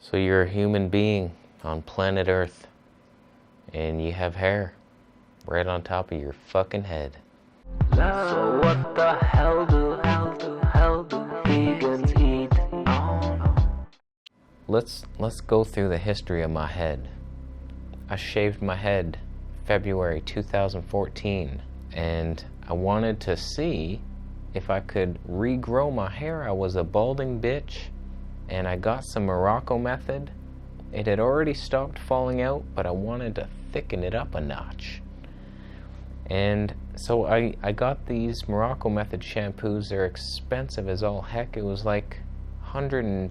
So you're a human being on planet Earth, and you have hair right on top of your fucking head. So what the hell do vegans eat? Let's go through the history of my head. I shaved my head February 2014, and I wanted to see if I could regrow my hair. I was a balding bitch, and I got some Morocco method. It had already stopped falling out, but I wanted to thicken it up a notch. And so I got these Morocco method shampoos. They're expensive as all heck. It was like $150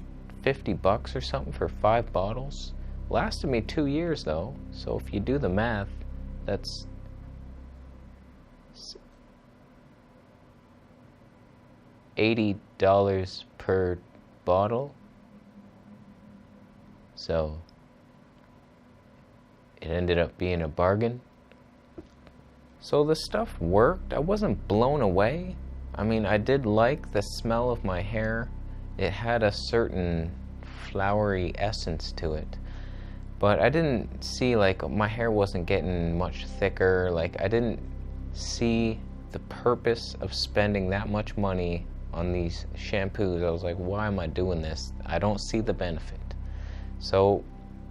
or something for 5 bottles. Lasted me 2 years though, so if you do the math, that's $80 per bottle. So it ended up being a bargain. So the stuff worked. I wasn't blown away. I mean, I did like the smell of my hair. It had a certain flowery essence to it. But I didn't see, like, my hair wasn't getting much thicker. Like, I didn't see the purpose of spending that much money on these shampoos. I was like, why am I doing this? I don't see the benefit. So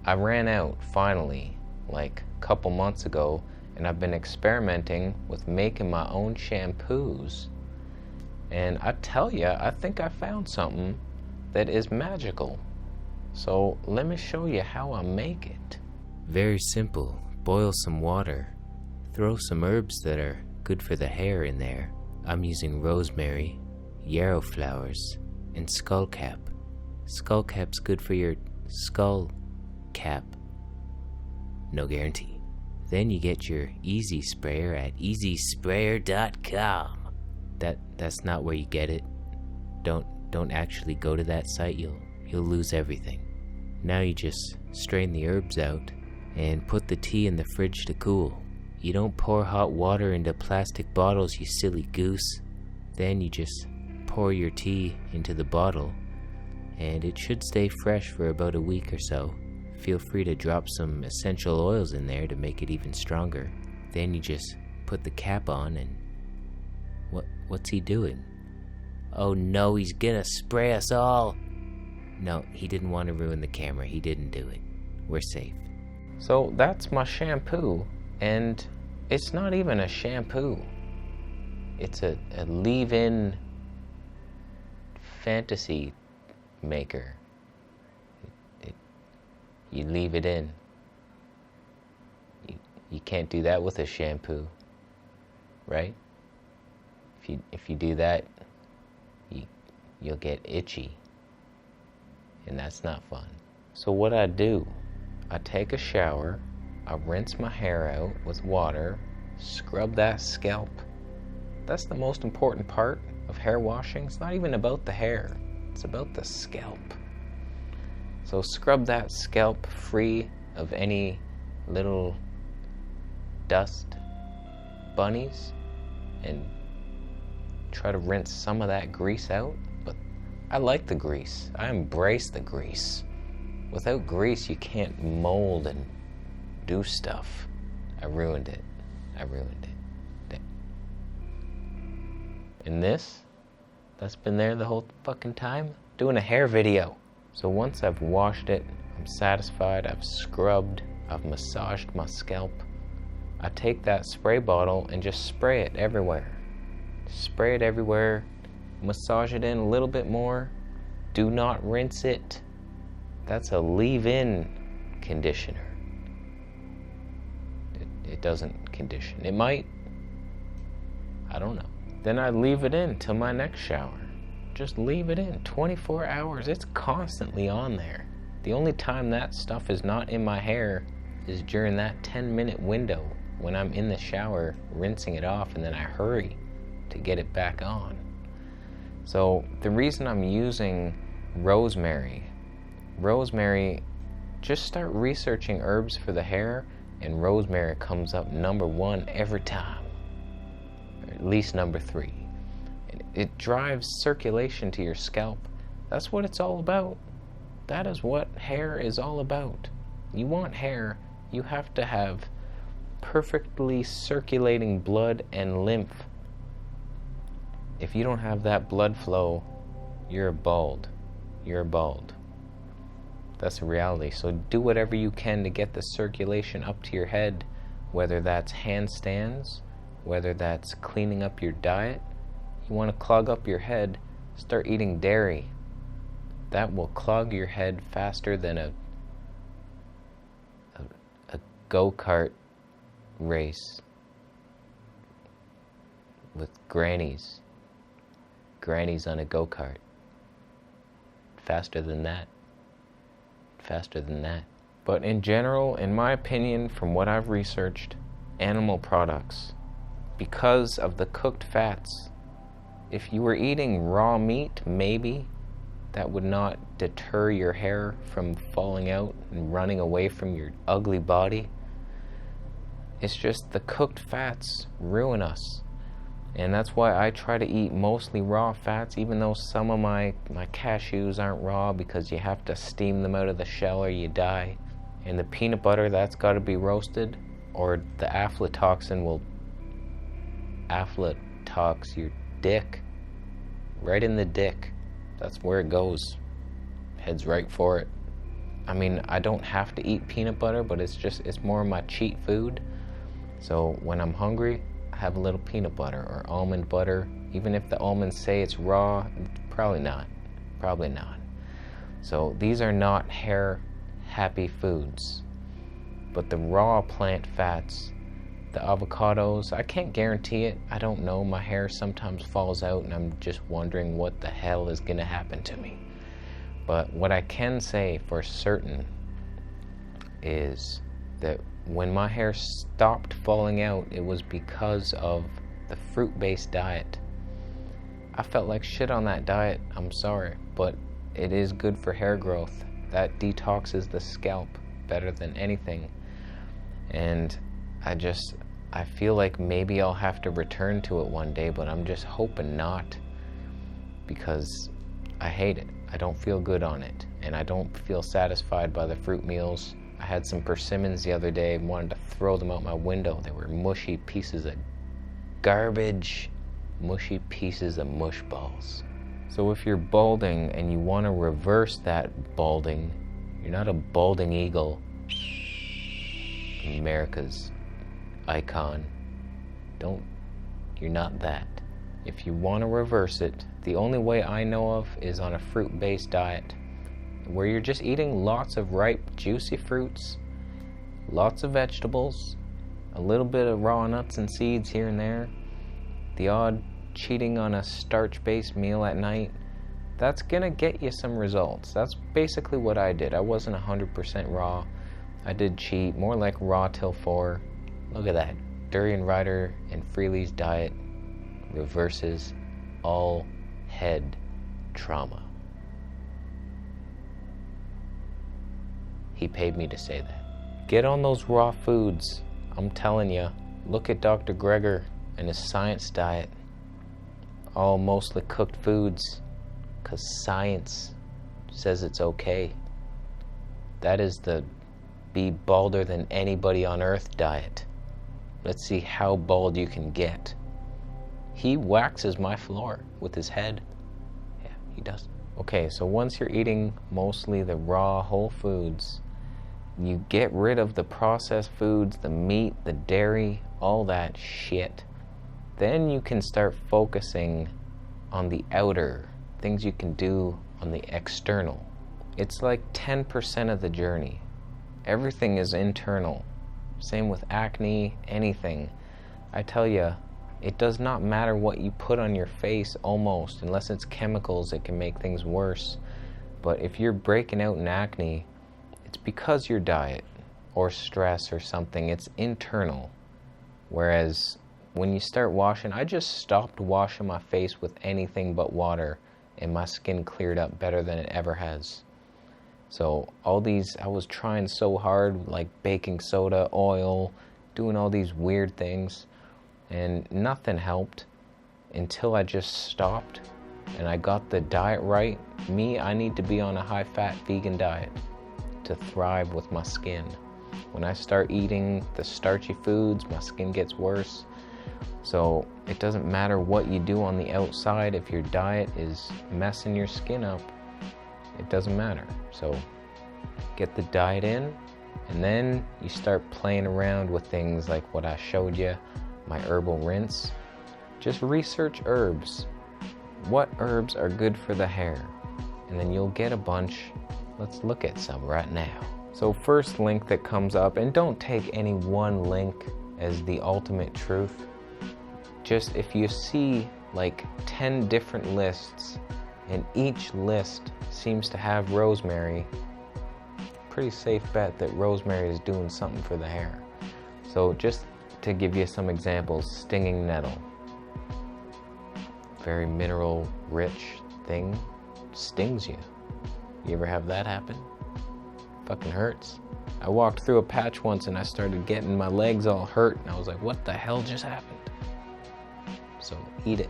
I ran out finally, like a couple months ago, and I've been experimenting with making my own shampoos. And I tell you, I think I found something that is magical. So let me show you how I make it. Very simple. Boil some water. Throw some herbs that are good for the hair in there. I'm using rosemary, yarrow flowers, and skullcap. Skullcap's good for your skull cap. No guarantee. Then you get your easy sprayer at easysprayer.com. That's not where you get it. Don't actually go to that site. You'll lose everything. Now you just strain the herbs out and put the tea in the fridge to cool. You don't pour hot water into plastic bottles, you silly goose. Then you just pour your tea into the bottle, and it should stay fresh for about a week or so. Feel free to drop some essential oils in there to make it even stronger. Then you just put the cap on, and what's he doing? Oh no, he's gonna spray us all. No, he didn't want to ruin the camera. He didn't do it. We're safe. So that's my shampoo, and it's not even a shampoo. It's a leave-in fantasy maker. You leave it in. You can't do that with a shampoo, right? If you do that, you'll get itchy, and that's not fun. So what I do, I take a shower, I rinse my hair out with water, scrub that scalp. That's the most important part of hair washing. It's not even about the hair, it's about the scalp. So scrub that scalp free of any little dust bunnies and try to rinse some of that grease out. But I like the grease. I embrace the grease. Without grease, you can't mold and do stuff. I ruined it. And that's been there the whole fucking time, doing a hair video. So once I've washed it, I'm satisfied, I've scrubbed, I've massaged my scalp, I take that spray bottle and just spray it everywhere. Spray it everywhere, massage it in a little bit more. Do not rinse it. That's a leave-in conditioner. It doesn't condition. It might. I don't know. Then I leave it in till my next shower. Just leave it in 24 hours. It's constantly on there. The only time that stuff is not in my hair is during that 10-minute window when I'm in the shower rinsing it off, and then I hurry to get it back on. So the reason I'm using rosemary, just start researching herbs for the hair, and rosemary comes up #1 every time, or at least #3. It drives circulation to your scalp. That's what it's all about. That is what hair is all about. You want hair, you have to have perfectly circulating blood and lymph. If you don't have that blood flow, you're bald. You're bald. That's a reality. So do whatever you can to get the circulation up to your head, whether that's handstands, whether that's cleaning up your diet. You want to clog up your head, start eating dairy. That will clog your head faster than a go-kart race with grannies on a go-kart. Faster than that. But in general, in my opinion, from what I've researched, animal products, because of the cooked fats, if you were eating raw meat, maybe that would not deter your hair from falling out and running away from your ugly body. It's just the cooked fats ruin us. And that's why I try to eat mostly raw fats, even though some of my cashews aren't raw because you have to steam them out of the shell or you die. And the peanut butter, that's got to be roasted, or the aflatoxin will aflatox your dick. Right in the dick. That's where it goes. Heads right for it. I mean, I don't have to eat peanut butter, but it's more of my cheat food. So when I'm hungry, I have a little peanut butter or almond butter. Even if the almonds say it's raw, probably not. So these are not hair happy foods. But the raw plant fats, the avocados, I can't guarantee it. I don't know. My hair sometimes falls out and I'm just wondering what the hell is going to happen to me. But what I can say for certain is that when my hair stopped falling out, it was because of the fruit-based diet. I felt like shit on that diet, I'm sorry, but it is good for hair growth. That detoxes the scalp better than anything. And I feel like maybe I'll have to return to it one day, but I'm just hoping not, because I hate it. I don't feel good on it, and I don't feel satisfied by the fruit meals. I had some persimmons the other day and wanted to throw them out my window. They were mushy pieces of garbage, mushy pieces of mush balls. So if you're balding and you want to reverse that balding, you're not a balding eagle, America's icon. You're not that. If you want to reverse it, the only way I know of is on a fruit-based diet, where you're just eating lots of ripe, juicy fruits, lots of vegetables, a little bit of raw nuts and seeds here and there, the odd cheating on a starch-based meal at night. That's gonna get you some results. That's basically what I did. I wasn't 100% raw. I did cheat, more like raw till 4. Look at that. Durian Rider and Freely's diet reverses all head trauma. He paid me to say that. Get on those raw foods. I'm telling you, look at Dr. Greger and his science diet. All mostly cooked foods, because science says it's okay. That is the be balder than anybody on earth diet. Let's see how bald you can get. He waxes my floor with his head. Yeah, he does. Okay, so once you're eating mostly the raw whole foods, you get rid of the processed foods, the meat, the dairy, all that shit. Then you can start focusing on the outer, things you can do on the external. It's like 10% of the journey. Everything is internal. Same with acne, anything. I tell you, it does not matter what you put on your face almost, unless it's chemicals, it can make things worse. But if you're breaking out in acne, it's because your diet or stress or something. It's internal. Whereas when you start washing, I just stopped washing my face with anything but water, and my skin cleared up better than it ever has. So all these, I was trying so hard, like baking soda, oil, doing all these weird things, and nothing helped until I just stopped. and I got the diet right, I need to be on a high-fat vegan diet to thrive with my skin. When I start eating the starchy foods, my skin gets worse. So it doesn't matter what you do on the outside, if your diet is messing your skin up, it doesn't matter. So get the diet in, and then you start playing around with things like what I showed you, my herbal rinse. Just research herbs. What herbs are good for the hair? And then you'll get a bunch. Let's look at some right now. So first link that comes up, and don't take any one link as the ultimate truth. Just if you see like 10 different lists and each list seems to have rosemary, pretty safe bet that rosemary is doing something for the hair. So just to give you some examples, stinging nettle. Very mineral rich thing, stings you. You ever have that happen? Fucking hurts. I walked through a patch once and I started getting my legs all hurt and I was like, what the hell just happened? So eat it.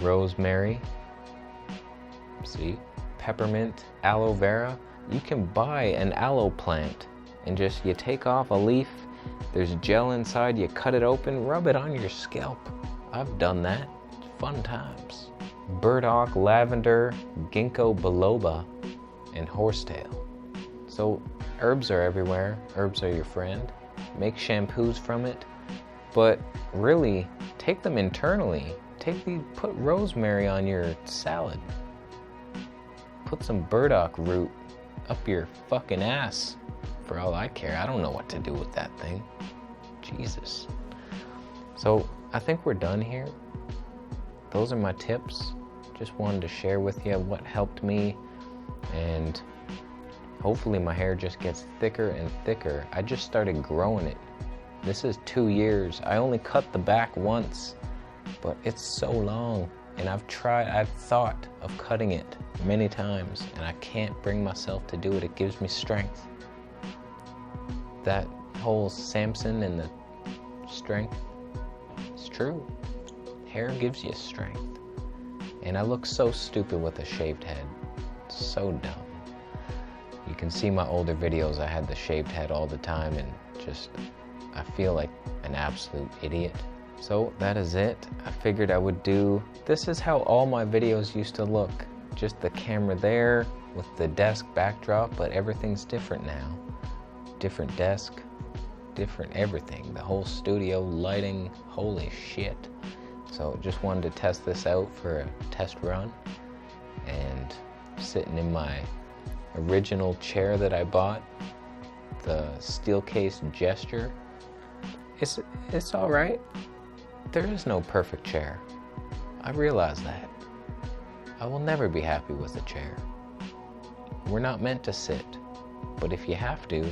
Rosemary, see, peppermint, aloe vera. You can buy an aloe plant and just, you take off a leaf, there's gel inside, you cut it open, rub it on your scalp. I've done that. Fun times. Burdock, lavender, ginkgo biloba, and horsetail. So herbs are everywhere. Herbs are your friend. Make shampoos from it, but really take them internally. Put rosemary on your salad. Put some burdock root up your fucking ass. For all I care, I don't know what to do with that thing. Jesus. So I think we're done here. Those are my tips. Just wanted to share with you what helped me, and hopefully my hair just gets thicker and thicker. I just started growing it. This is 2 years. I only cut the back once, but it's so long, and I've thought of cutting it many times, and I can't bring myself to do it. It gives me strength. That whole Samson and the strength, it's true. Hair gives you strength. And I look so stupid with a shaved head. So dumb. You can see my older videos, I had the shaved head all the time, and just, I feel like an absolute idiot. So that is it. I figured I would do, this is how all my videos used to look. Just the camera there with the desk backdrop, but everything's different now. Different desk, different everything. The whole studio, lighting, holy shit. So just wanted to test this out for a test run, and sitting in my original chair that I bought, the steel case Gesture. It's all right. There is no perfect chair. I realize that. I will never be happy with a chair. We're not meant to sit, but if you have to,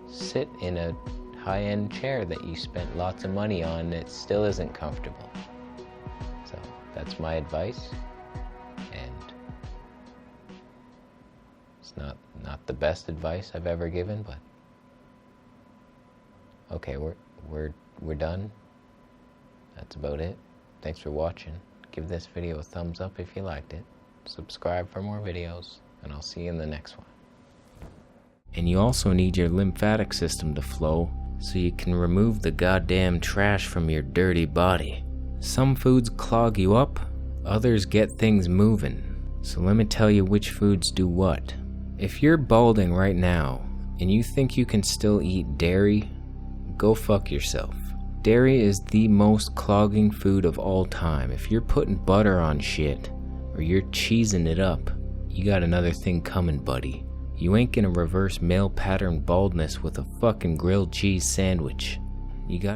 sit in a high-end chair that you spent lots of money on that still isn't comfortable. So that's my advice, and it's not the best advice I've ever given, but okay, we're done. That's about it. Thanks for watching. Give this video a thumbs up if you liked it. Subscribe for more videos, and I'll see you in the next one. And you also need your lymphatic system to flow, so you can remove the goddamn trash from your dirty body. Some foods clog you up, others get things moving. So let me tell you which foods do what. If you're balding right now, and you think you can still eat dairy, go fuck yourself. Dairy is the most clogging food of all time. If you're putting butter on shit, or you're cheesing it up, you got another thing coming, buddy. You ain't gonna reverse male pattern baldness with a fucking grilled cheese sandwich. You got